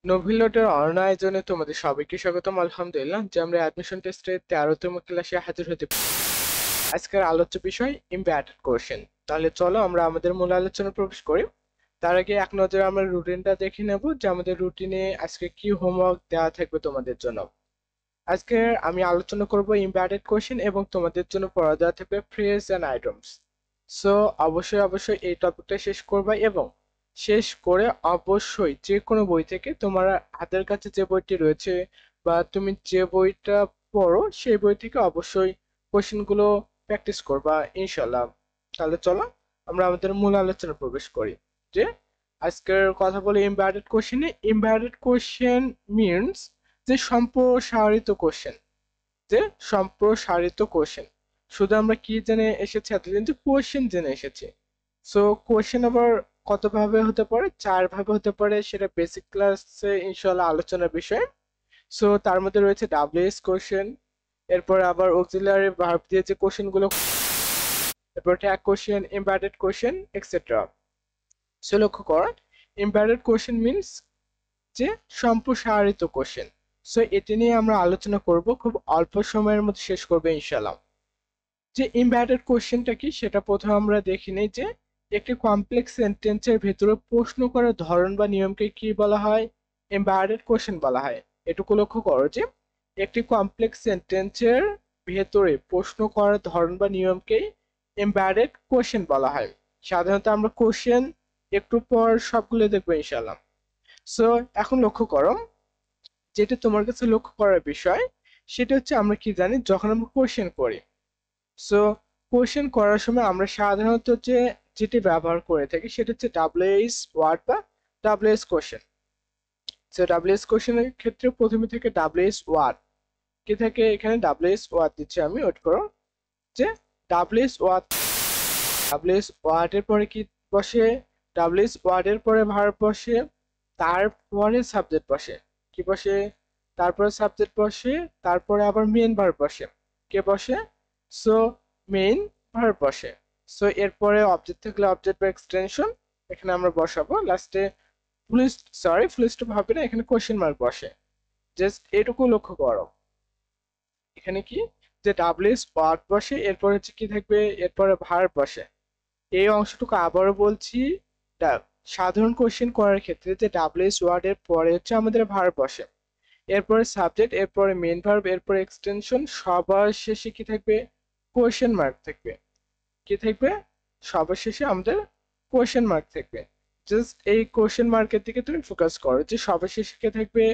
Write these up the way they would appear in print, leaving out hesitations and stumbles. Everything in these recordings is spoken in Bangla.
নভিলটের অনলাইন আয়োজনে তোমাদের সবাইকে স্বাগতম। আলহামদুলিল্লাহ যে আমরা অ্যাডমিশন টেস্টের 13তম ক্লাসে হাজির হতে আজকের আলোচ্য বিষয় ইমপ্যাক্টেড কোশ্চেন। তাহলে চলো আমরা আমাদের মূল আলোচনা প্রবেশ করি। তার আগে এক নজরে আমরা রুটিনটা দেখে নেব যে আমাদের রুটিনে আজকে কি হোমওয়ার্ক দেওয়া থাকবে তোমাদের জন্য। আজকে আমি আলোচনা করব ইমপ্যাক্টেড কোশ্চেন এবং তোমাদের জন্য পড়া দেওয়া থাকবে ফ্রেজ অ্যান্ড আইটেমস। সো অবশ্যই এই টপিকটা শেষ করবা এবং শেষ করে অবশ্যই যে কোনো বই থেকে তোমার হাতের কাছে যে বইটি রয়েছে বা তুমি যে বইটা পড়ো সেই বই থেকে অবশ্যই কোশ্চেনগুলো প্র্যাকটিস করবা ইনশাল্লাহ। তাহলে চলো আমরা আমাদের মূল আলোচনা প্রবেশ করি। যে আজকের কথা বলি ইমপ্যাক্টেড কোশ্চেনে। ইমপ্যাক্টেড কোশ্চেন মিনস যে সম্প্রসারিত কোশ্চেন, যে সম্প্রসারিত কোশ্চেন। শুধু আমরা কি জেনে এসেছি এতদিন, যে কোশ্চেন জেনে এসেছি। সো কোশ্চেন আবার কত ভাবে হতে পারে, 4 ভাবে হতে পারে, সেটা বেসিক ক্লাসে ইনশাআল্লাহ আলোচনার বিষয়। সো তার মধ্যে রয়েছে ডাব্লিউএস কোশ্চেন, এরপর আবার অক্সিলারি ভার্ব দিয়ে যে কোশ্চেন গুলো, এরপর tag question, embedded question etcetera. So লক্ষ্য কর, এমবেডেড কোশ্চেন মিনস যে সম্প্রসারিত কোশ্চেন। সো এটি নিয়ে আমরা আলোচনা করব, খুব অল্প সময়ের মধ্যে শেষ করবে ইনশাআল্লাহ। যে এমবেডেড কোশ্চেনটা কি সেটা প্রথমে আমরা দেখি নেই। যে একটি কমপ্লেক্স সেন্টেন্সের ভেতরে প্রশ্ন করার ধরন বা নিয়মকে কি বলা হয়? এমবেডেড কোশ্চেন বলা হয়। এটুকু লক্ষ্য করো যে একটি কমপ্লেক্স সেন্টেন্সের ভেতরে প্রশ্ন করার ধরন বা নিয়মকেই এমবেডেড কোশ্চেন বলা হয়। সাধারণত আমরা কোশ্চেন একটু পর সবগুলো দেখবো ইনশাআল্লাহ। সো এখন লক্ষ্য করো, যেটা তোমার কাছে লক্ষ্য করার বিষয় সেটা হচ্ছে আমরা কি জানি যখন আমরা কোশ্চেন করি। সো কোশ্চেন করার সময় আমরা সাধারণত যেটি ব্যবহার করে থাকি সেটা হচ্ছে ডাব্লিউএইচ ওয়ার্ড বা ডাব্লিউএস কোশ্চেন। সো ডাব্লিউএস কোশ্চেনের ক্ষেত্রে প্রথমে থেকে ডাব্লিউএস ওয়ার্ড কি থাকে, এখানে ডাব্লিউএস ওয়ার্ড দিচ্ছি আমি, ওয়েট করো। যে ডাব্লিউএস ওয়ার্ডের পরে কি বসে? ডাব্লিউএস ওয়ার্ডের পরে ভার্ব বসে, তারপরে সাবজেক্ট বসে। কি বসে? তারপরে সাবজেক্ট বসে, তারপরে আবার মেইন ভার্ব বসে। কে বসে? সো মেইন ভার্ব বসে। সো এরপরে অবজেক্ট থাকলে অবজেক্ট বা এক্সটেনশন এখানে আমরা বসাবো। লাস্টে ফুল স্টপ হবে না, এখানে কোশ্চেন মার্ক বসে। জাস্ট এটুকু লক্ষ্য করো। এখানে কি যে ডাব্লিউএস ওয়ার্ড বসে, এরপর হচ্ছে কি থাকবে, এরপরে ভার্ব বসে। এই অংশটুকু আবারও বলছি, সাধারণ কোশ্চেন করার ক্ষেত্রে যে ডাব্লিউএস ওয়ার্ড এর পরে হচ্ছে আমাদের ভার্ব বসে, এরপরে সাবজেক্ট, এরপরে মেইন ভার্ব, এরপরে এক্সটেনশন, সবার শেষে কি থাকবে? কোশ্চেন মার্ক থাকবে। কি থাকবে? সবার শেষে আমাদের কোশ্চেন মার্ক থাকবে। জাস্ট এই কোশ্চেন মার্কের দিকে তুমি ফোকাস করো, যে সবার শেষে কি থাকবে?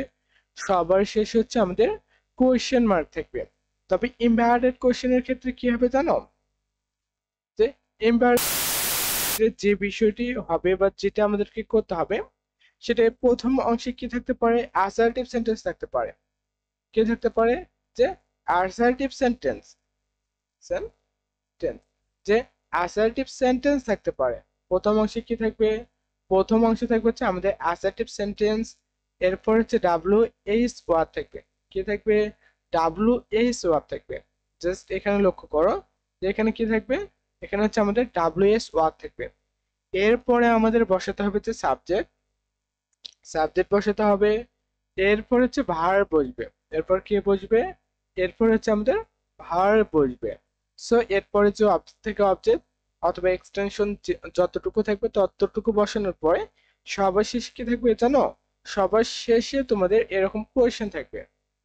সবার শেষে হচ্ছে আমাদের কোশ্চেন মার্ক থাকবে। তবে ইমপ্যাক্টেড কোশ্চেনের ক্ষেত্রে কি হবে জানো? যে যে বিষয়টি হবে বা যেটা আমাদেরকে করতে হবে সেটা প্রথম অংশে কি থাকতে পারে? অ্যাসার্টিভ সেন্টেন্স থাকতে পারে। কি থাকতে পারে? যে অ্যাসার্টিভ সেন্টেন্স, যে অ্যাসার্টিভ সেন্টেন্স থাকতে পারে। প্রথম অংশে কি থাকবে? প্রথম অংশে থাকবে হচ্ছে আমাদের অ্যাসার্টিভ সেন্টেন্স, এরপর হচ্ছে ডাব্লিউএইচ ওয়ার্ড থাকবে। কি থাকবে? ডাব্লিউএইচ ওয়ার্ড থাকবে। জাস্ট এখানে লক্ষ্য করো যে এখানে কি থাকবে, এখানে হচ্ছে আমাদের ডাব্লিউএস ওয়ার্ড থাকবে। এরপরে আমাদের বসাতে হবে যে সাবজেক্ট বসাতে হবে, এরপর হচ্ছে ভার্ব বসবে, এরপর কি বসবে? এরপর হচ্ছে আমাদের ভার্ব বসবে। সো এরপরে যে অবজেক্ট থেকে অবজেক্ট অথবা এক্সটেনশন যতটুকু থাকবে ততটুকু বসানোর পরে সবার শেষে কি থাকবে জানো? সবার শেষে তোমাদের এরকম কোয়েশ্চেন থাকবে।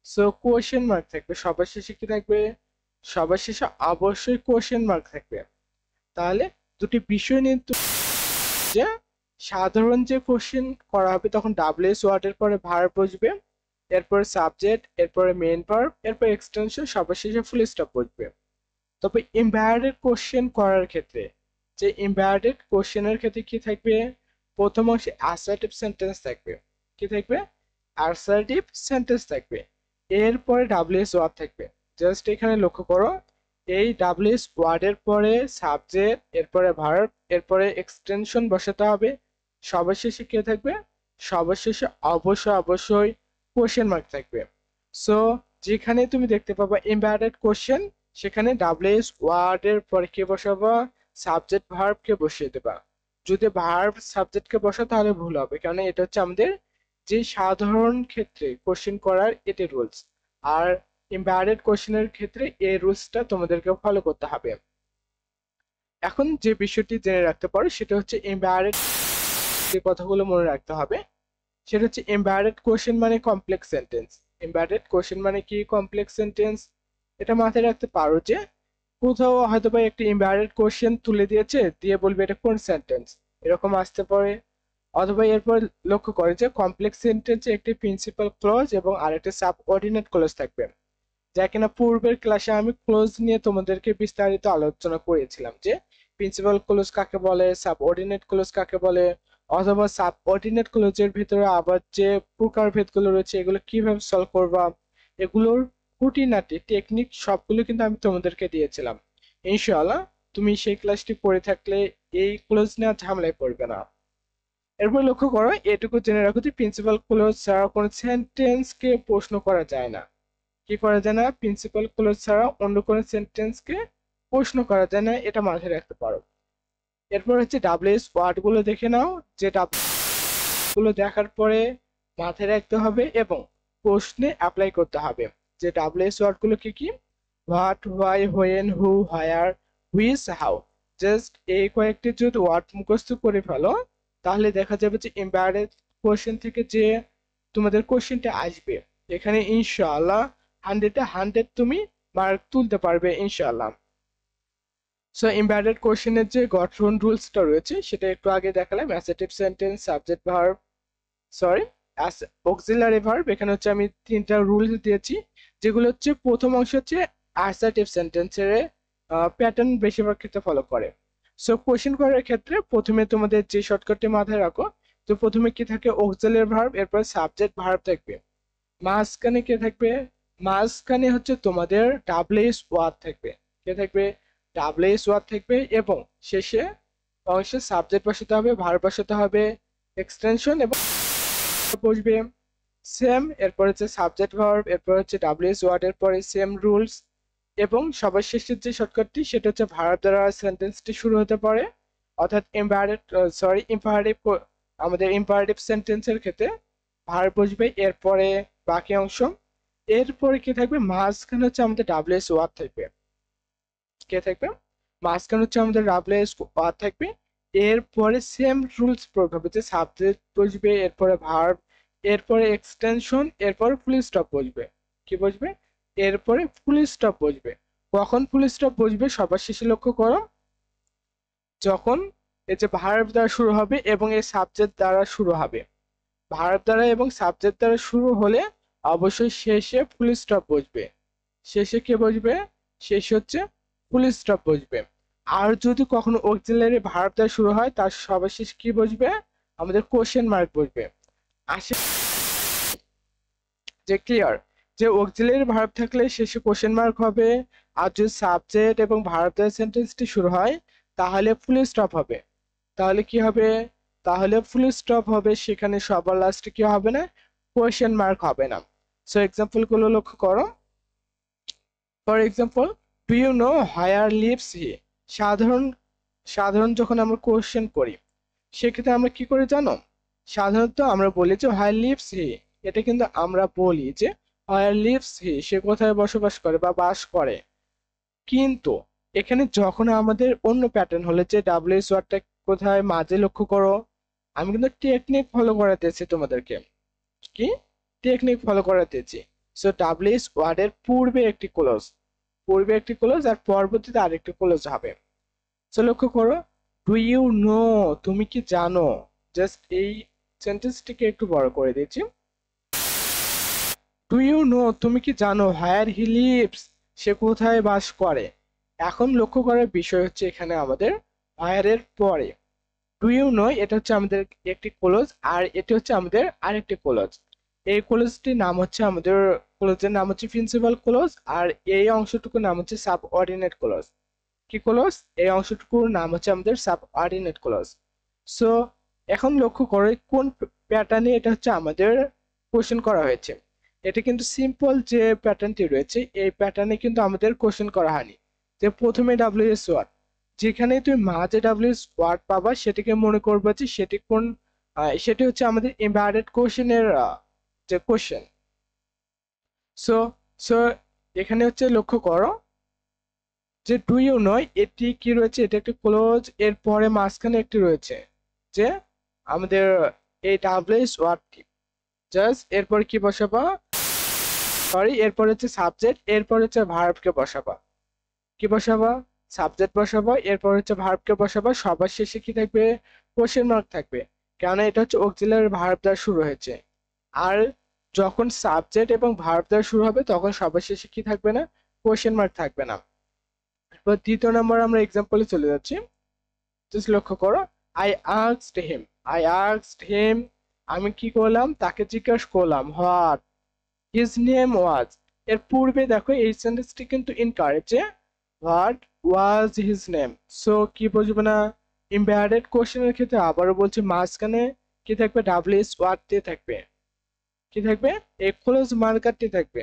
সো কোয়েশ্চেন মার্ক থাকবে সবার শেষে। কি থাকবে? সবার শেষে অবশ্যই কোয়েশ্চেন মার্ক থাকবে। তাহলে দুটি বিষয় নিয়ে যে সাধারণ যে কোশ্চেন করা হবে তখন ডাব্লিউএস ওয়ার্ডের পরে ভার্ব বসবে, এরপরে সাবজেক্ট, এরপরে মেইন ভার্ব, এরপর এক্সটেনশন, সবার শেষে ফুল স্টপ বসবে। তবে এমবেডেড কোশ্চেন করার ক্ষেত্রে, যে এমবেডেড কোশ্চেনের ক্ষেত্রে কি থাকবে? প্রথম অংশে অ্যাসার্টিভ সেন্টেন্স থাকবে। কি থাকবে? অ্যাসার্টিভ সেন্টেন্স থাকবে। এরপরে ডাব্লিউএস ওয়ার্ড থাকবে। জাস্ট এখানে লক্ষ্য করো, এই ডাব্লিউএস ওয়ার্ডের পরে সাবজেক্ট, এরপরে ভার্ব, এরপরে এক্সটেনশন বসাতে হবে। সবার শেষে কে থাকবে? সবার শেষে অবশ্যই কোশ্চেন মার্ক থাকবে। সো যেখানে তুমি দেখতে পাবা এমবেডেড কোশ্চেন, সেখানে ডাব্লিউএস ওয়ার্ডের পরে কে বসাবা? সাবজেক্ট ভার্ব কে বসিয়ে দেবা। যদি ভার্ব সাবজেক্টকে বসা তাহলে ভুল হবে, কারণ এটা হচ্ছে আমাদের যে সাধারণ ক্ষেত্রে কোশ্চেন করার এটি রুলস, আর এমবেডেড কোশ্চেনের ক্ষেত্রে এই রুলসটা তোমাদেরকে ফলো করতে হবে। এখন যে বিষয়টি জেনে রাখতে পারো সেটা হচ্ছে এমবেডেড, যে কথাগুলো মনে রাখতে হবে সেটা হচ্ছে এমবেডেড কোশ্চেন মানে কমপ্লেক্স সেন্টেন্স। এমবেডেড কোশ্চেন মানে কি কমপ্লেক্স সেন্টেন্স, এটা মাথায় রাখতে পারো যে কোথাও হয়তো বা একটা এমবেডেড কোশ্চেন তুলে দিয়েছে, দিয়ে বলবে এটা কোন সেন্টেন্স, এরকম আসতে পারে। অথবা এরপর লক্ষ্য করে যে কমপ্লেক্স সেন্টেন্সে একটি প্রিন্সিপাল ক্লজ এবং আরেকটি সাবঅর্ডিনেট ক্লজ থাকবে, যা কিনা পূর্বের ক্লাসে আমি ক্লোজ নিয়ে তোমাদেরকে বিস্তারিত আলোচনা করেছিলাম যে প্রিন্সিপাল ক্লোজ কাকে বলে, সাবঅর্ডিনেট ক্লোজ কাকে বলে, অথবা সাবঅর্ডিনেট ক্লোজের ভিতরে আবার যে প্রকারভেদগুলো রয়েছে এগুলো কিভাবে সলভ করবা, এগুলোর খুঁটিনাটি টেকনিক সবগুলো কিন্তু আমি তোমাদেরকে দিয়েছিলাম। ইনশাআল্লাহ তুমি সেই ক্লাসটি করে থাকলে এই ক্লোজ নেওয়ার ঝামেলায় পড়বে না। এরপর লক্ষ্য করো, এটুকু জেনে রাখো যে প্রিন্সিপাল ক্লোজ ছাড়া কোনো সেন্টেন্সকে প্রশ্ন করা যায় না। কি করা যায় না? প্রিন্সিপাল ক্লোজ ছাড়া অন্য কোনো সেন্টেন্সকে প্রশ্ন করা যায় না, এটা মাথায় রাখতে পারো। এরপর হচ্ছে ডাব্লিউএস ওয়ার্ড গুলো দেখে নাও, যে গুলো দেখার পরে মাথায় রাখতে হবে এবং প্রশ্নে অ্যাপ্লাই করতে হবে। যে ডাব্লিউএস ওয়ার্ড গুলো কি কি? What, why, when, who, where, which, how. Just এই কয়েকটি যদি ওয়ার্ড মুখস্থ করে ফেলো তাহলে দেখা যাবে যে এমবেডেড কোশ্চেন থেকে যে তোমাদের কোশ্চেনটা আসবে এখানে ইনশাআল্লাহ 100 তুমি মার্ক তুলতে পারবে ইনশাআল্লাহ। সো এমবেডেড কোশ্চেনের যে গঠন রুলসটা রয়েছে সেটা একটু আগে দেখালাম। Assertive sentence, subject verb, sorry auxiliary verb. এখানে হচ্ছে আমি 3টা রুলস দিয়েছি, যেগুলো হচ্ছে প্রথম অংশ হচ্ছে অ্যাসার্টিভ সেন্টেন্সের প্যাটার্ন বেশিরভাগ ক্ষেত্রে ফলো করে। সো কোশ্চেন করার ক্ষেত্রে প্রথমে তোমাদের যে শর্টকাটটি মাথায় রাখো, তো প্রথমে কি থাকে? অক্সিলারি ভার্ব, এরপর সাবজেক্ট ভার্ব থাকবে, মাঝখানে কে থাকবে? মাঝখানে হচ্ছে তোমাদের ডাব্লিউএস ওয়ার্ড থাকবে। কে থাকবে? ডাব্লিউএস ওয়ার্ড থাকবে এবং শেষে অংশে সাবজেক্ট বসাতে হবে, ভার্ব বসাতে হবে, এক্সটেনশন এবং বসবে সেম। এরপর হচ্ছে সাবজেক্ট ভার্ব, এরপর হচ্ছে ডাব্লিউএস ওয়ার্ড, এর পরে সেম রুলস এবং সবার শেষের যে শর্টকাটটি সেটা হচ্ছে ভার্ব দ্বারা সেন্টেন্সটি শুরু হতে পারে, অর্থাৎ ইম্পারেটিভ, আমাদের ইম্পারেটিভ সেন্টেন্সের ক্ষেত্রে ভার্ব বসবে, এরপরে বাকি অংশ, এরপরে কি থাকবে? মাঝখানে হচ্ছে আমাদের ডাব্লিউএস ওয়ার্ড থাকবে। কে থাকবে? মাঝখানে হচ্ছে আমাদের ডাব্লিউএস ওয়ার্ড থাকবে। এরপরে সেম রুলস প্রয়োগ হবে, যে সাবজেক্ট বসবে, এরপরে ভার্ব, এরপরে এক্সটেনশন, এরপরে ফুল স্টপ বসবে। কি বসবে? এরপরে ফুল স্টপ বসবে। কখন ফুল স্টপ বসবে? সবার শেষে লক্ষ্য করো, যখন এই যে ভার্ব দ্বারা শুরু হবে এবং এই সাবজেক্ট দ্বারা শুরু হবে। ভার্ব দ্বারা এবং সাবজেক্ট দ্বারা শুরু হলে অবশ্যই শেষে ফুল স্টপ বসবে। শেষে কে বসবে? শেষে হচ্ছে ফুল স্টপ বসবে। আর যদি কখনো অক্সিলারি ভার্ব দ্বারা শুরু হয় তার সর্বশেষ কি বসবে? আমাদের কোশ্চেন মার্ক বসবে। আসে যে ক্লিয়ার, যে অক্সিলারি ভার্ব থাকলে শেষে কোশ্চেন মার্ক হবে, আর যদি সাবজেক্ট এবং ভার্ব দ্বারা সেন্টেন্সটি শুরু হয় তাহলে ফুল স্টপ হবে। তাহলে কি হবে? তাহলে ফুল স্টপ হবে, সেখানে সবার লাস্টে কি হবে না? কোয়েশ্চেন মার্ক হবে না। সো এক্সাম্পল গুলো লক্ষ্য করো। For example, do you know where lives he? সাধারণ সাধারণ যখন আমরা কোয়েশ্চেন করি সেক্ষেত্রে আমরা কি করে জানো? সাধারণত আমরা বলি যে হায়ার লিভস হি, এটা কিন্তু আমরা বলি যে হায়ার লিভস হি, সে কোথায় বসবাস করে বা বাস করে। কিন্তু এখানে যখন আমাদের অন্য প্যাটার্ন হলে, যে ডাব্লিউএস ওয়ার্ডটা কোথায় মাঝে, লক্ষ্য করো আমি কিন্তু টেকনিক ফলো করাতেছি তোমাদেরকে। কি টেকনিক ফলো করাতেছি? সো ডাব্লিউএস ওয়ার্ডের পূর্বে একটি ক্লোজ, আর পরবর্তীতে আরেকটি ক্লোজ হবে। সো লক্ষ্য করো, ডু ইউ নো, তুমি কি জানো? জাস্ট এই সেন্টেন্সটিকে একটু বড় করে দিয়েছি। ডু ইউ নো, তুমি কি জানো? হায়ার হি লিভস, সে কোথায় বাস করে। এখন লক্ষ্য করার বিষয় হচ্ছে এখানে আমাদের হায়ারের পরে ডু ইউ নো, এটা হচ্ছে আমাদের একটি ক্লোজ, আর এটি হচ্ছে আমাদের আরেকটি ক্লোজ। এই ক্লোজটির নাম হচ্ছে, আমাদের ক্লোজের নাম হচ্ছে প্রিন্সিপাল ক্লোজ, আর এই অংশটুকুর নাম হচ্ছে সাবঅর্ডিনেট ক্লোজ। কি ক্লোজ? এই অংশটুকুর নাম হচ্ছে আমাদের সাবঅর্ডিনেট ক্লোজ। সো এখন লক্ষ্য করে কোন প্যাটার্নে এটা হচ্ছে আমাদের কোশ্চেন করা হয়েছে। এটা কিন্তু সিম্পল যে প্যাটার্নটি রয়েছে এই প্যাটার্নে কিন্তু আমাদের কোশ্চেন করা হয়নি। যে প্রথমে ডাব্লিউএস ওয়ার্ড, যেখানে তুমি মাঝে ডাব্লিউএস ওয়ার্ড পাবা সেটিকে মনে করবে যে সেটি কোন সেটি হচ্ছে আমাদের এমবেডেড কোশ্চেনের যে কোশ্চেন। সো সো এখানে হচ্ছে লক্ষ্য করো যে ডু ইউ নয় এটি কি রয়েছে, এটা একটি ক্লোজ, এর পরে মাঝখানে একটি রয়েছে যে আমাদের এই ডাব্লিউএস ওয়ার্ডটি, জাস্ট এরপর কি বসাবা, সরি এরপর হচ্ছে সাবজেক্ট, এরপর হচ্ছে ভার্বকে বসাবা, কি বসাবা, সাবজেক্ট বসাবা, এরপর হচ্ছে ভার্বকে বসাবা, সবার শেষে কি থাকবে, কোশ্চেন মার্ক থাকবে, কারণ এটা হচ্ছে অক্সিলারি ভার্ব দ্বারা শুরু হয়েছে। আর যখন সাবজেক্ট এবং ভার্ব দ্বারা শুরু হবে তখন সবার শেষে কি থাকবে না, কোশ্চেন মার্ক থাকবে না। এরপর দ্বিতীয় নম্বর আমরা এক্সাম্পলে চলে যাচ্ছি। জাস্ট লক্ষ্য করো, I asked him, I asked হিম, আমি কি করলাম, তাকে জিজ্ঞাসা করলাম, হোয়াট হিজ নেম ওয়াজ। এর পূর্বে দেখো এই সেন্টেন্সটি কিন্তু ইনকারেক্ট, যে what was his name. So কি বুঝবে না, ইমবেডেড কোশ্চেনের ক্ষেত্রে আবারও বলছি মাঝখানে কি থাকবে, ডাব্লিউএস ওয়ার্ডটি থাকবে, কি থাকবে, এই ক্লোজ মার্কারটি থাকবে।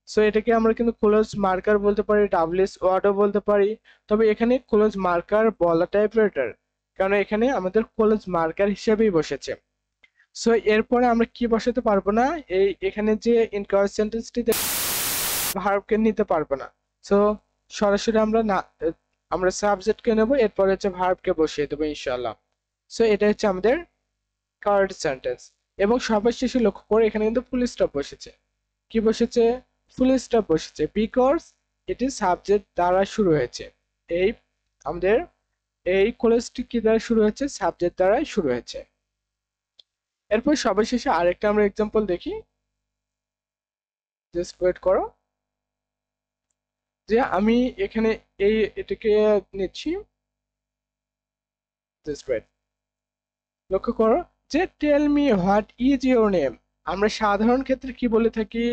সো এটাকে আমরা কিন্তু ক্লোজ মার্কার বলতে পারি, ডাব্লিউএস ওয়ার্ডও বলতে পারি, তবে এখানে ক্লোজ মার্কার বলাটাই বেটার, কারণ এখানে আমাদের ক্লোজ মার্কার হিসেবেই বসেছে। সো এরপরে আমরা কি বসাতে পারবো না, এই এখানে যে ইনকারেক্ট সেন্টেন্সটিতে ভার্বকে নিতে পারবো না। সো সরাসরি আমরা না, আমরা সাবজেক্টকে নেব, এরপর হচ্ছে ভার্বকে বসিয়ে দেবো ইনশাআল্লাহ। সো এটা হচ্ছে আমাদের কারেক্ট সেন্টেন্স। এবং সবার শেষে লক্ষ্য করে এখানে কিন্তু ফুল স্টপ বসেছে, কি বসেছে, ফুল স্টপ বসেছে, বিকজ এটি সাবজেক্ট দ্বারা শুরু হয়েছে। এই আমাদের এই কলেজটি কি দ্বারা শুরু হয়েছে, সাবজেক্ট দ্বারা শুরু হয়েছে। এরপর সবার শেষে আরেকটা আমরা এক্সাম্পল দেখি, জাস্ট ওয়েট করো, যে আমি এখানে এটাকে নিচ্ছি, জাস্ট ওয়েট, লক্ষ্য করো যে tell me what is your name. আমরা সাধারণ ক্ষেত্রে কি বলে থাকি,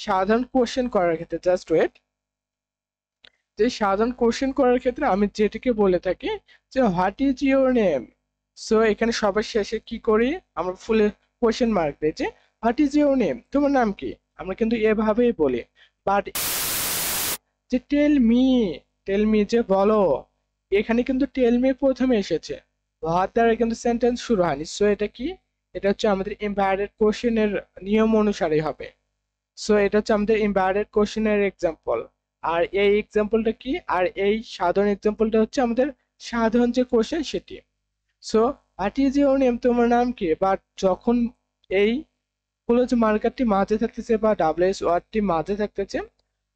সাধারণ কোশ্চেন করার ক্ষেত্রে, জাস্ট ওয়েট, যে সাধারণ কোশ্চেন করার ক্ষেত্রে আমি যেটাকে বলে থাকি যে what is your name. So এখানে সবার শেষে কি করি, আমরা ফুলে কোশ্চেন মার্ক দিই যে হোয়াট ইজ ইউর নেম, তোমার নাম কি, আমরা কিন্তু এভাবেই বলি। বাট যে টেল মি যে বলো, এখানে কিন্তু টেল মি প্রথমে এসেছে, হোয়াট দ্বারা কিন্তু সেন্টেন্স শুরু হয়নি। সো এটা কি, এটা হচ্ছে আমাদের এমবেডেড কোশ্চেনের নিয়ম অনুসারে হবে। সো এটা হচ্ছে আমাদের এমবেডেড কোশ্চেনের এক্সাম্পল। আর এই এক্সাম্পলটা কি, আর এই সাধারণ এক্সাম্পলটা হচ্ছে আমাদের সাধারণ যে কোশ্চেন সেটি। So what is your name, তোমার নাম কি, বাট যখন এই ক্লোজ মার্কারটি মাঝে থাকতেছে বা ডাব্লিউএস ওয়ার্ডটি মাঝে থাকতেছে,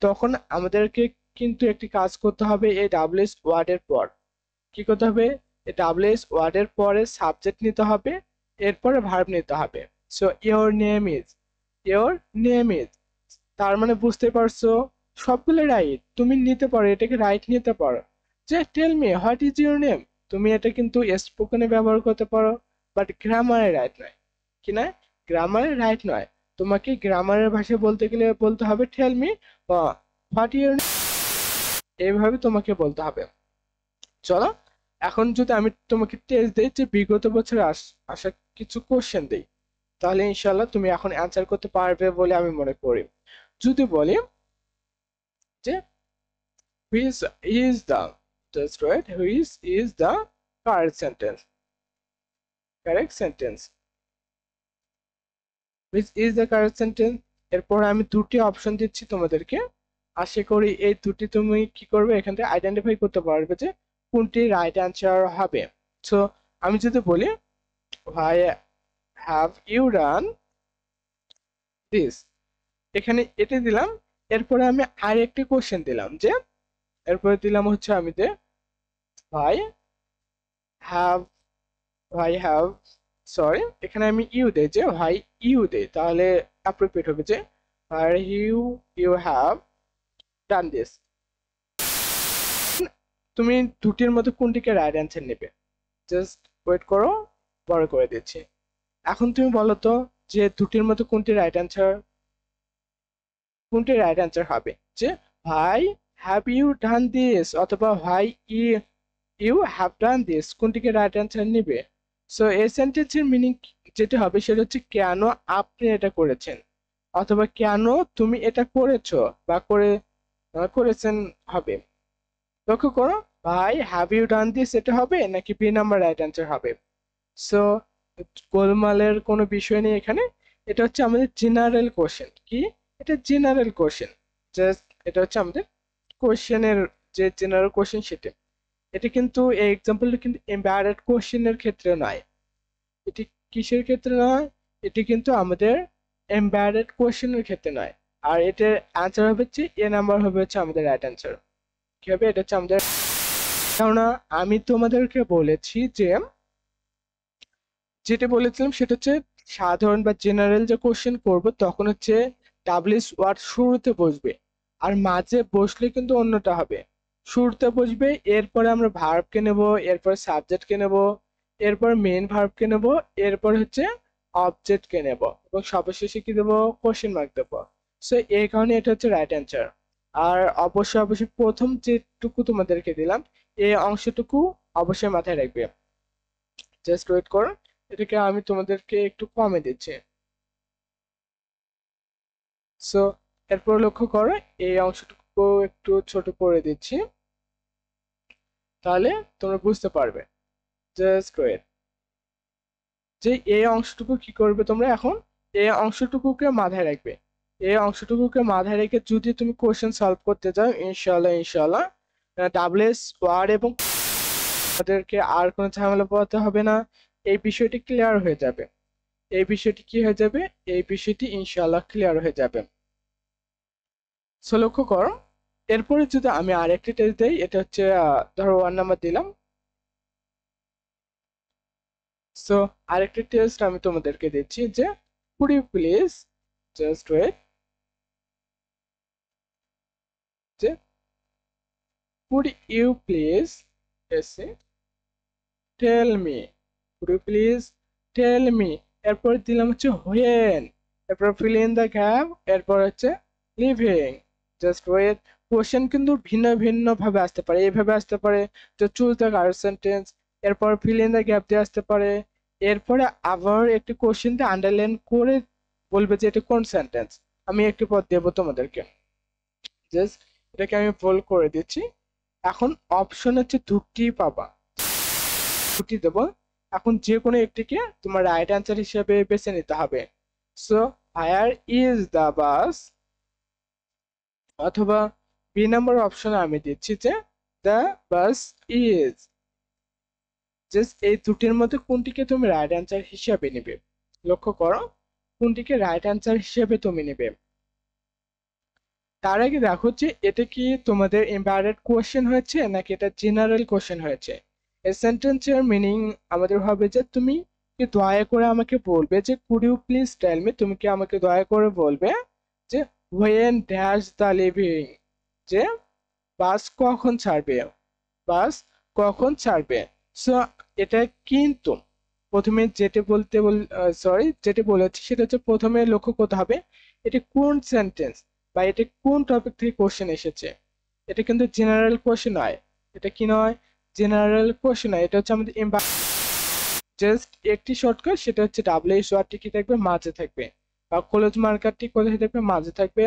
তখন আমাদেরকে কিন্তু একটি কাজ করতে হবে, এই ডাব্লিউএস ওয়ার্ডের পর কি করতে হবে, এই ডাব্লিউএস ওয়ার্ডের পরে সাবজেক্ট নিতে হবে, এরপরে ভার্ব নিতে হবে। সো ইওর নেম ইজ, তার মানে বুঝতে পারছো সবগুলো রাইট, তুমি নিতে পারো, এটাকে রাইট নিতে পারো। যে tell me what is your name, তুমি এটা কিন্তু স্পোকেনে ব্যবহার করতে পারো, বাট গ্রামারে রাইট নয়, কি না, গ্রামারে রাইট নয়। তোমাকে গ্রামারের ভাষায় বলতে গেলে বলতে হবে টেল মি হোয়াট ইউর, এইভাবে তোমাকে বলতে হবে। চলো এখন যদি আমি তোমাকে টেস্ট দিই যে বিগত বছরে আসা কিছু কোশ্চেন দিই, তাহলে ইনশাল্লাহ তুমি এখন অ্যান্সার করতে পারবে বলে আমি মনে করি। যদি বলি যে which is the, just right, which is the correct sentence, which is the correct sentence, এরপর আমি দুটি অপশন দিচ্ছি তোমাদেরকে, আশা করি এই দুটি তুমি কি করবে, এখান থেকে আইডেন্টিফাই করতে পারবে যে কোনটি রাইট অ্যান্সার হবে। সো আমি যদি বলি why have you done this, এখানে এটা দিলাম, এরপরে আমি আরেকটি কোশ্চেন দিলাম, যে এরপরে দিলাম হচ্ছে আমি যে why have সরি এখানে আমি ইউ দেই, যে why you দেই, তাহলে অ্যাপ্রোপ্রিয়েট হবে যে why you have done this। তুমি দুটির মধ্যে কোনটিকে রাইট অ্যান্সার নেবে, জাস্ট ওয়েট করো, বড় করে দিচ্ছি। এখন তুমি বলো তো যে দুটির মধ্যে কোনটি রাইট অ্যান্সার হবে, যে why have you done this অথবা why you have done this, কোনটিকে রাইট অ্যান্সার নিবে। সো এই সেন্টেন্সের মিনিং যেটা হবে সেটা হচ্ছে কেন আপনি এটা করেছেন, অথবা কেন তুমি এটা করেছো বা করেছেন হবে। লক্ষ্য করো ভাই হ্যাভ ইউ ডান দিস এটা হবে নাকি বি নাম্বার রাইট অ্যান্সার হবে। সো গোলমালের কোনো বিষয় নেই এখানে। এটা হচ্ছে আমাদের জেনারেল কোশ্চেন। কি? এটা জেনারেল কোশ্চেন। জাস্ট এটা হচ্ছে আমাদের কোশ্চেনের যে জেনারেল কোশ্চেন সেটা। এটা কিন্তু এই এক্সাম্পলটা কিন্তু এমবেডেড কোশ্চেনের ক্ষেত্রে নয়। এটি কিসের ক্ষেত্রে নয়? এটি কিন্তু আমাদের এমবেডেড কোশ্চেনের ক্ষেত্রে নয়। আর এটার অ্যান্সার হবে হচ্ছে এ নাম্বার হবে হচ্ছে আমাদের রাইট অ্যান্সার। কি হবে? এটা হচ্ছে আমাদের, কেননা আমি তোমাদেরকে বলেছি যে যেটা বলেছিলাম সেটা হচ্ছে সাধারণ বা জেনারেল যে কোশ্চেন করব তখন হচ্ছে ডাব্লিউএস ওয়ার্ড শুরুতে বসবে, আর মাঝে বসলে কিন্তু অন্যটা হবে। শুরুতে বসবে, এরপরে আমরা ভার্বকে নেব, এরপরে সাবজেক্টকে নেব, এরপর মেইন ভার্বকে নেব, এরপর হচ্ছে অবজেক্টকে নেব, এবং সর্বশেষে কি দেবো? কোশ্চেন মার্ক দেবো। সো এই কারণে এটা হচ্ছে রাইট অ্যান্সার। আর অবশ্যই অবশ্যই প্রথম যেটুকু তোমাদেরকে দিলাম এই অংশটুকু অবশ্যই মাথায় রাখবে। জাস্ট ওয়েট করো, এটাকে আমি তোমাদেরকে একটু কমে দিচ্ছি। সো এরপর লক্ষ্য করো, এই অংশটুকু একটু ছোট করে দিচ্ছি, তাহলে তোমরা বুঝতে পারবে। জাস্ট ওয়েট, যে এই অংশটুকু কি করবে তোমরা এখন? এই অংশটুকুকে মাথায় রাখবে। এই অংশটুকুকে মাথায় রেখে যদি তুমি কোশ্চেন সলভ করতে যাও, ইনশাআল্লাহ ইনশাআল্লাহ ডাব্লিউএস ওয়ার্ড এবং তাদেরকে আর কোনো ঝামেলা পোহাতে হবে না। এই বিষয়টি ক্লিয়ার হয়ে যাবে। এই বিষয়টি কি হয়ে যাবে? এই বিষয়টি ইনশাআল্লাহ ক্লিয়ার হয়ে যাবে। সো লক্ষ্য করো, এরপরে যদি আমি আরেকটি টেস্ট দেই, এটা হচ্ছে ধরো 1 নাম্বার দিলাম। সো আরেকটি টেস্ট আমি তোমাদেরকে দিচ্ছি যে could you please, just wait, যে কুড ইউ প্লিজ এসে tell me, could you please tell me, এরপর দিলাম হচ্ছে হোয়েন, এরপর ফিল ইন দ্য গ্যাপ, এরপর হচ্ছে লিভিং। জাস্ট ওয়েট, কোশ্চেন কিন্তু ভিন্ন ভিন্ন ভাবে আসতে পারে। এইভাবে আসতে পারে যে চুজ দ্য কারেক্ট সেন্টেন্স, এরপর ফিল ইন দ্য গ্যাপ দিয়ে আসতে পারে, এরপরে আবার একটি কোশ্চেন দিয়ে আন্ডারলাইন করে বলবে যে এটা কোন সেন্টেন্স। আমি একটি পদ দেবো তোমাদেরকে, জাস্ট এটাকে আমি ভুল করে দিচ্ছি। এখন অপশন হচ্ছে দুটি পাবা, দুটি দেবো। এখন যে কোনো একটিকে তোমার রাইট অ্যান্সার হিসেবে বেছে নিতে হবে। So higher is the bus, অথবা বি নাম্বার অপশনে আমি দিচ্ছি যে দ্য বাস ইজ। জাস্ট এই দুটির মধ্যে কোনটিকে তুমি রাইট অ্যান্সার হিসেবে নেবে? লক্ষ্য করো, কোনটিকে রাইট অ্যান্সার হিসেবে তুমি নেবে। তার আগে দেখো যে এটা কি তোমাদের এমবেডেড কোশ্চেন হয়েছে নাকি এটা জেনারেল কোশ্চেন হয়েছে। এই সেন্টেন্সের মিনিং আমাদের হবে যে তুমি কি দয়া করে আমাকে বলবে যে could you please tell me, তুমি কি আমাকে দয়া করে বলবে যে হোয়েন ড্যাশ দ্য লিভিং, যে বাস কখন ছাড়বে, বাস কখন ছাড়বে। সো এটা কিন্তু প্রথমে যেটা বলতে যেটা বলেছি সেটা হচ্ছে প্রথমে লক্ষ্য করতে হবে এটা কোন সেন্টেন্স বা এটা কোন টপিক থেকে কোশ্চেন এসেছে। এটা কিন্তু জেনারেল কোশ্চেন নয়। এটা কি নয়? জেনারেল কোশ্চেন নয়, এটা হচ্ছে আমাদের জাস্ট একটি শর্টকাট, সেটা হচ্ছে ডাব্লিউএইচ ওয়ার্ডটি কি থাকবে? মাঝে থাকবে, বা ক্লোজ মার্কারটি কোথায় থাকবে? মাঝে থাকবে।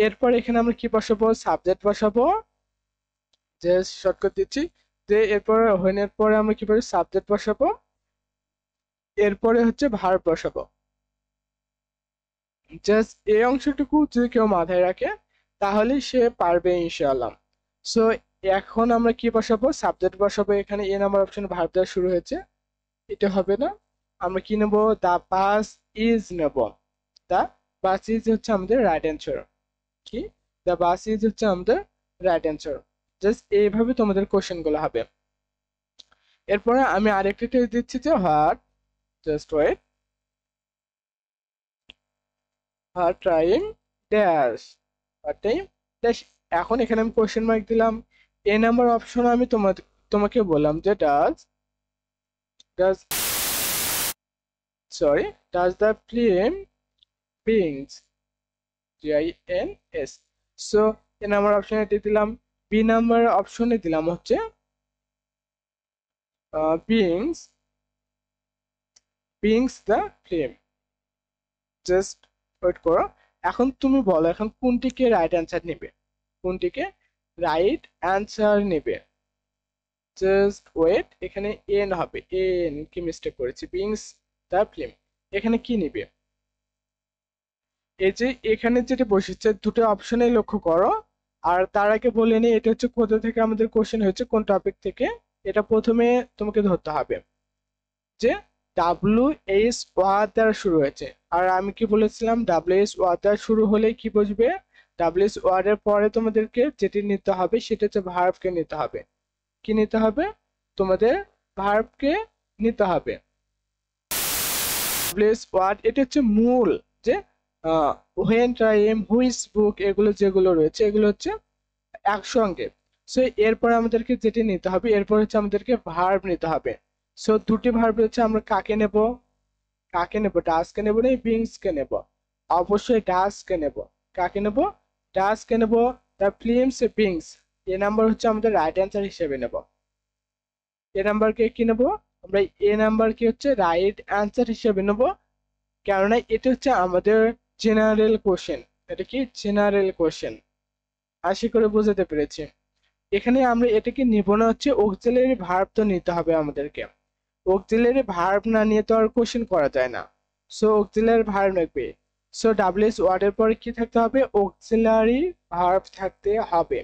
এরপর এখানে আমরা কি বসাবো? সাবজেক্ট বসাবো। জাস্ট শর্টকাট দিচ্ছি যে এরপর হোয়েনের পরে আমরা কি বলি? সাবজেক্ট বসাবো, এরপরে হচ্ছে ভার্ব বসাবো। জাস্ট এই অংশটুকু যদি কেউ মাথায় রাখে তাহলে সে পারবে ইনশাআল্লাহ। সো এখন আমরা কি বসাবো? সাবজেক্ট বসাবো। এখানে এ নাম্বার অপশন ভার্ব দেওয়া শুরু হয়েছে, এটা হবে না। আমরা কি নেব? দা বাস ইজ নেব। দা বাস ইজ হচ্ছে আমাদের রাইট অ্যান্সার। কি? দা বাস ইজ হচ্ছে আমাদের রাইট অ্যান্সার। জাস্ট এইভাবে তোমাদের কোশ্চেন গুলো হবে। এরপরে আমি আরেকটা টেস্ট দিচ্ছি যে what, just wait, what time dash, what time dash. এখন এখানে আমি কোশ্চেন মার্ক দিলাম। এ নাম্বার অপশন আমি তোমাকে বললাম যে does does sorry does the plane begins, GINS। So A number অপশনে দিয়ে দিলাম। বি নাম্বার অপশনে দিলাম হচ্ছে begins begins the film. Just wait করো। এখন তুমি বলো এখন কোনটিকে রাইট অ্যান্সার নেবে? কোনটিকে রাইট অ্যান্সার নেবে? জাস্ট ওয়েট, এখানে এন হবে, এন কি মিস্টেক করেছি, বিংস দ্য ফিল্ম। এখানে কি নিবে? এই যে এখানে যেটা বসেছে দুটো অপশনেই লক্ষ্য করো। আর তার আগে বলে নিই এটা হচ্ছে কোথা থেকে আমাদের কোশ্চেন হয়েছে, কোন টপিক থেকে। এটা প্রথমে তোমাকে ধরতে হবে যে WH দ্বারা শুরু হয়েছে। আর আমি কি বলেছিলাম, WH দ্বারা শুরু হলে কি বুঝবে? WH এর পরে তোমাদেরকে যেটি নিতে হবে সেটা হচ্ছে ভার্বকে নিতে হবে। কি নিতে হবে? তোমাদের ভার্বকে নিতে হবে। WH এটা হচ্ছে মূল, যে হোয়েন, টাইম, হুইচ, বুক, এগুলো যেগুলো রয়েছে এগুলো হচ্ছে একসঙ্গে। সো এরপর আমাদেরকে যেটি নিতে হবে, এরপর হচ্ছে আমাদেরকে ভার্ব নিতে হবে। সো দুটি ভার্ব হচ্ছে আমরা কাকে নেব? ডাসকে নেব না বিংসকে নেব? অবশ্যই ডাসকে নেব। কাকে নেব? ডাসকে নেব। The films beings A number হচ্ছে আমাদের রাইট অ্যান্সার হিসেবে নেব। এ নাম্বারকে কি নেব আমরা? এ নাম্বারকে হচ্ছে রাইট অ্যান্সার হিসেবে নেব, কেননা এটা হচ্ছে আমাদের জেনারেল কোশ্চেন। এটা কি জেনারেল কোশ্চেন? আশা করে বুঝতে পেরেছি। এখানে আমরা এটাকে নিব না হচ্ছে অক্সিলারি ভার্ব তো নিতে হবে আমাদেরকে। অক্সিলারি ভার্ব না নিয়ে তো আর কোশ্চেন করা যায় না। সো অক্সিলারি ভার্ব লাগবে। সো ডাব্লিউএস ওয়ার্ডের পরে কি থাকতে হবে? অক্সিলারি ভার্ব থাকতে হবে।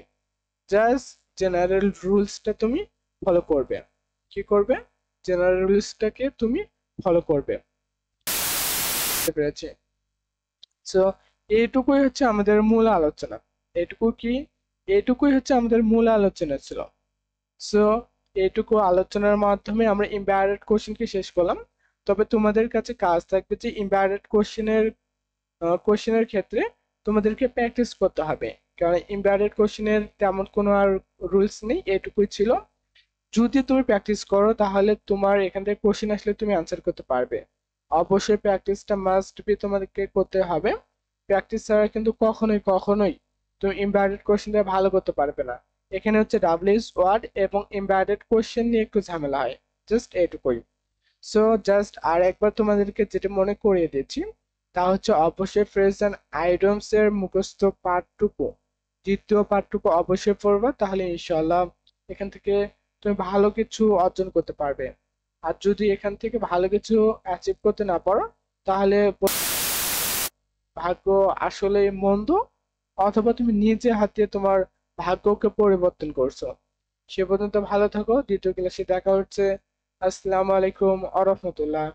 জাস্ট জেনারেল রুলসটা তুমি ফলো করবে। কি করবে? জেনারেল রুলসটাকে তুমি ফলো করবে। বুঝতে পেরেছি? সো এইটুকুই হচ্ছে আমাদের মূল আলোচনা। এইটুকুই হচ্ছে আমাদের মূল আলোচনা ছিল। সো এইটুকু আলোচনার মাধ্যমে আমরা ইম্পারেট কোশ্চেনকে শেষ করলাম। তবে তোমাদের কাছে কাজ থাকবে যে ইম্পারেট কোশ্চেনের ক্ষেত্রে তোমাদেরকে প্র্যাকটিস করতে হবে, কারণ ইম্পারেট কোশ্চেনের তেমন কোনো আর রুলস নেই, এইটুকুই ছিল। যদি তুমি প্র্যাকটিস করো তাহলে তোমার এখান থেকে কোশ্চেন আসলে তুমি আনসার করতে পারবে। অবশ্যই প্র্যাকটিসটা মাস্ট বি তোমাদেরকে করতে হবে। প্র্যাকটিস ছাড়া কিন্তু কখনোই তুমি ইম্পারেট কোশ্চেনটা ভালো করতে পারবে না। এখানে হচ্ছে ডাব্লিউএস ওয়ার্ড এবং এমবেডেড কোশ্চেন নিয়ে একটু ঝামেলা হয়, জাস্ট এইটুকুই। সো জাস্ট আর একবার তোমাদেরকে যেটা মনে করিয়ে দিচ্ছি তা হচ্ছে অবশ্যই ফ্রেজ অ্যান্ড আইডিয়মস এর মুখস্থ পাঠটুকু, দ্বিতীয় পাঠটুকু অবশ্যই পড়বা, তাহলে ইনশাআল্লাহ এখান থেকে তুমি ভালো কিছু অর্জন করতে পারবে। আর যদি এখান থেকে ভালো কিছু অ্যাচিভ করতে না পারো তাহলে ভাগ্য আসলে মন্দ, অথবা তুমি নিজে হাতে তোমার ভাগ্যকে পরিবর্তন করছো। সে পর্যন্ত ভালো থাকো। দ্বিতীয় ক্লাসে দেখা হচ্ছে। আসসালামু আলাইকুম আ রহমতুল্লাহ।